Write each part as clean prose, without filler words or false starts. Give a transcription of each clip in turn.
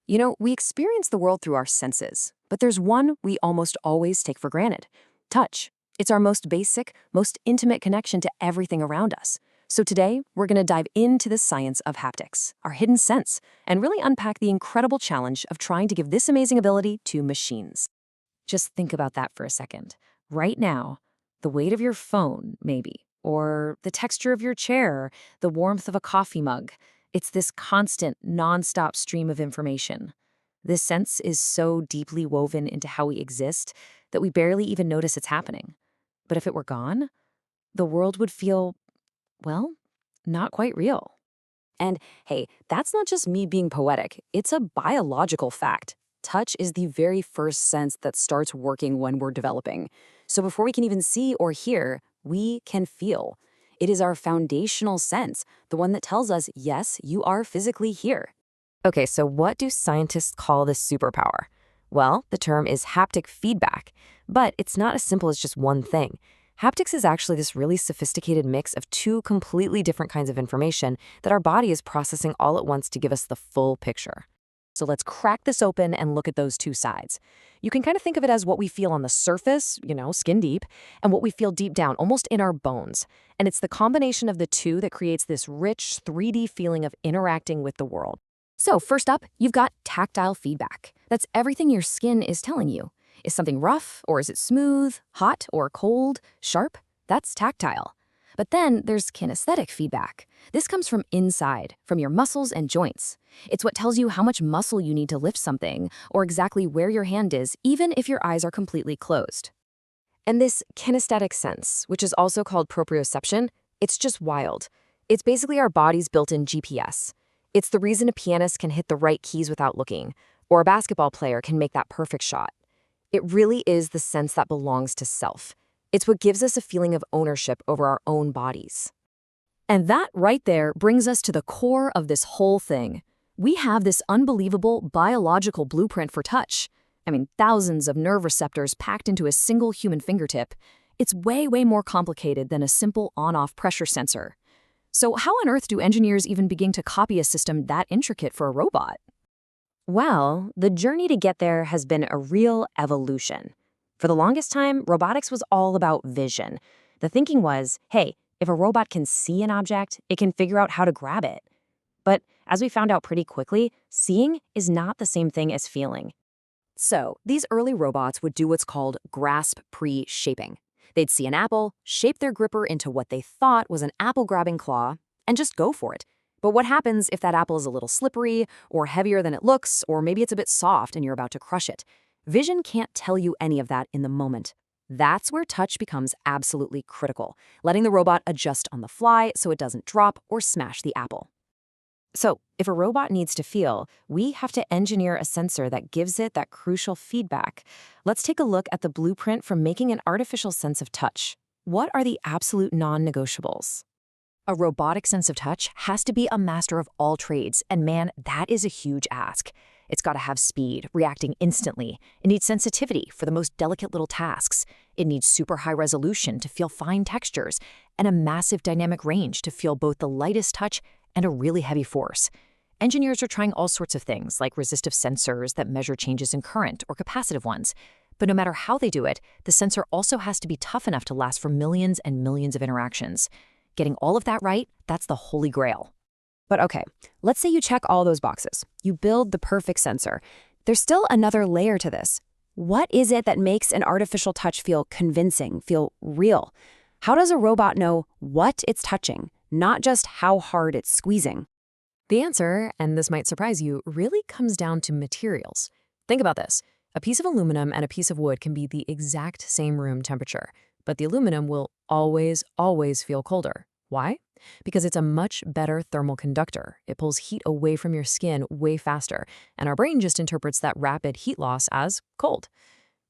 We experience the world through our senses, but there's one we almost always take for granted: touch. It's our most basic, most intimate connection to everything around us. So today, we're going to dive into the science of haptics, our hidden sense, and really unpack the incredible challenge of trying to give this amazing ability to machines. Just think about that for a second. Right now, the weight of your phone, maybe, or the texture of your chair, the warmth of a coffee mug. It's this constant, nonstop stream of information. This sense is so deeply woven into how we exist that we barely even notice it's happening. But if it were gone, the world would feel, well, not quite real. And hey, that's not just me being poetic, it's a biological fact. Touch is the very first sense that starts working when we're developing. So before we can even see or hear, we can feel. It is our foundational sense, the one that tells us, yes, you are physically here. Okay, so what do scientists call this superpower? Well, the term is haptic feedback, but it's not as simple as just one thing. Haptics is actually this really sophisticated mix of two completely different kinds of information that our body is processing all at once to give us the full picture. So let's crack this open and look at those two sides. You can kind of think of it as what we feel on the surface, skin deep, and what we feel deep down, almost in our bones. And it's the combination of the two that creates this rich 3D feeling of interacting with the world. So first up, you've got tactile feedback. That's everything your skin is telling you. Is something rough, or is it smooth, hot or cold, sharp? That's tactile. But then there's kinesthetic feedback. This comes from inside, from your muscles and joints. It's what tells you how much muscle you need to lift something, or exactly where your hand is, even if your eyes are completely closed. And this kinesthetic sense, which is also called proprioception, it's just wild. It's basically our body's built-in GPS. It's the reason a pianist can hit the right keys without looking, or a basketball player can make that perfect shot. It really is the sense that belongs to self. It's what gives us a feeling of ownership over our own bodies. And that right there brings us to the core of this whole thing. We have this unbelievable biological blueprint for touch. Thousands of nerve receptors packed into a single human fingertip. It's way, way more complicated than a simple on-off pressure sensor. So how on earth do engineers even begin to copy a system that intricate for a robot? Well, the journey to get there has been a real evolution. For the longest time, robotics was all about vision. The thinking was, hey, if a robot can see an object, it can figure out how to grab it. But as we found out pretty quickly, seeing is not the same thing as feeling. So these early robots would do what's called grasp pre-shaping. They'd see an apple, shape their gripper into what they thought was an apple-grabbing claw, and just go for it. But what happens if that apple is a little slippery, or heavier than it looks, or maybe it's a bit soft and you're about to crush it? Vision can't tell you any of that in the moment. That's where touch becomes absolutely critical, letting the robot adjust on the fly so it doesn't drop or smash the apple. So, if a robot needs to feel, we have to engineer a sensor that gives it that crucial feedback. Let's take a look at the blueprint for making an artificial sense of touch. What are the absolute non-negotiables? A robotic sense of touch has to be a master of all trades, and man, that is a huge ask. It's got to have speed, reacting instantly. It needs sensitivity for the most delicate little tasks. It needs super high resolution to feel fine textures, and a massive dynamic range to feel both the lightest touch and a really heavy force. Engineers are trying all sorts of things, like resistive sensors that measure changes in current or capacitive ones. But no matter how they do it, the sensor also has to be tough enough to last for millions and millions of interactions. Getting all of that right, that's the holy grail. But okay, let's say you check all those boxes. You build the perfect sensor. There's still another layer to this. What is it that makes an artificial touch feel convincing, feel real? How does a robot know what it's touching, not just how hard it's squeezing? The answer, and this might surprise you, really comes down to materials. Think about this. A piece of aluminum and a piece of wood can be the exact same room temperature, but the aluminum will always, always feel colder. Why? Because it's a much better thermal conductor. It pulls heat away from your skin way faster, and our brain just interprets that rapid heat loss as cold.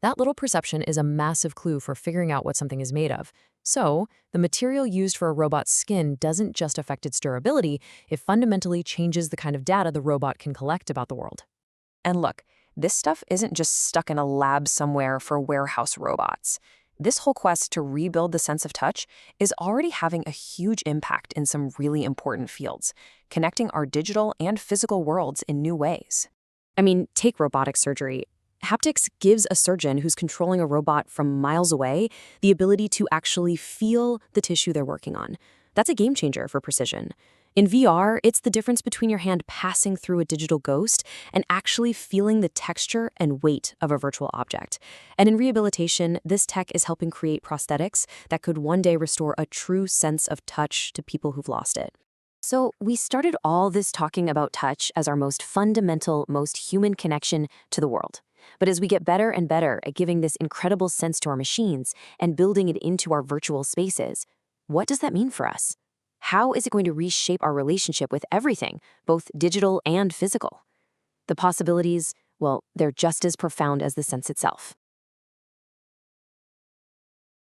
That little perception is a massive clue for figuring out what something is made of. So, the material used for a robot's skin doesn't just affect its durability, it fundamentally changes the kind of data the robot can collect about the world. And look, this stuff isn't just stuck in a lab somewhere for warehouse robots. This whole quest to rebuild the sense of touch is already having a huge impact in some really important fields, connecting our digital and physical worlds in new ways. I mean, take robotic surgery. Haptics gives a surgeon who's controlling a robot from miles away the ability to actually feel the tissue they're working on. That's a game changer for precision. In VR, it's the difference between your hand passing through a digital ghost and actually feeling the texture and weight of a virtual object. And in rehabilitation, this tech is helping create prosthetics that could one day restore a true sense of touch to people who've lost it. So, we started all this talking about touch as our most fundamental, most human connection to the world. But as we get better and better at giving this incredible sense to our machines and building it into our virtual spaces, what does that mean for us? How is it going to reshape our relationship with everything, both digital and physical? The possibilities, well, they're just as profound as the sense itself.